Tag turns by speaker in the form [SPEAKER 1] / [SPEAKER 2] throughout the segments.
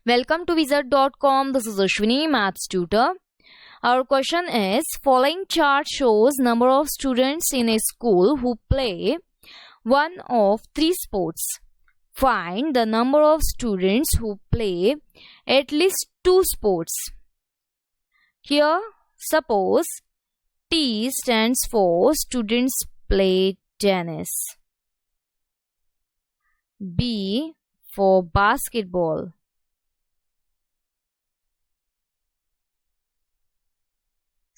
[SPEAKER 1] Welcome to wizard.com. This is Ashwini, maths tutor. Our question is, following chart shows number of students in a school who play one of three sports. Find the number of students who play at least two sports. Here, suppose T stands for students play tennis. B for basketball.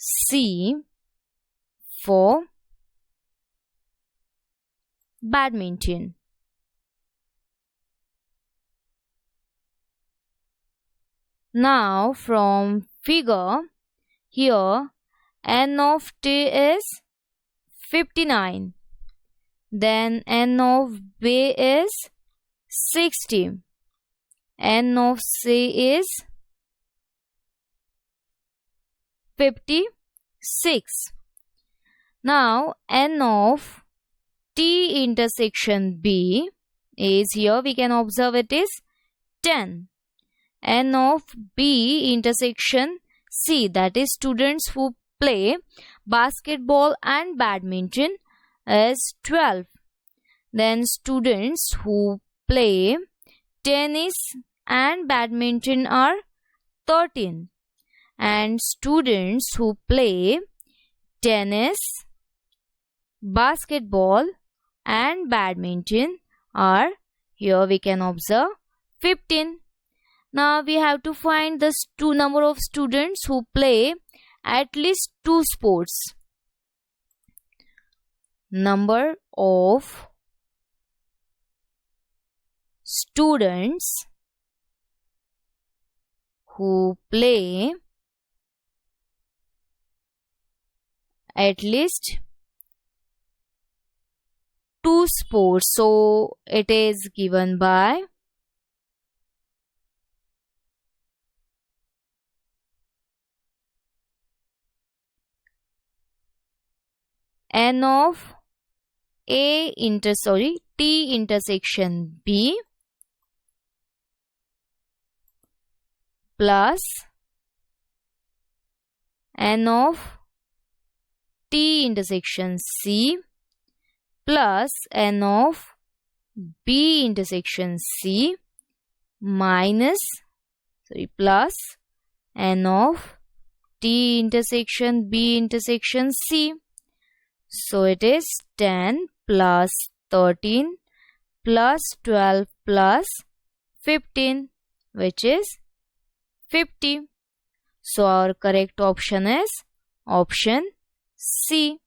[SPEAKER 1] C for badminton. Now from figure, here n of t is 59. Then n of b is 60. N of c is 56. Now n of t intersection b is, here we can observe it is 10. N of b intersection c, that is students who play basketball and badminton, is 12. Then students who play tennis and badminton are 13. And students who play tennis, basketball and badminton are, here we can observe, 15. Now we have to find the number of students who play at least two sports. Number of students who play at least two sports. So it is given by n of t intersection b plus n of t intersection c plus n of b intersection c minus plus n of t intersection b intersection c. So it is 10 plus 13 plus 12 plus 15, which is 50. So our correct option is option C.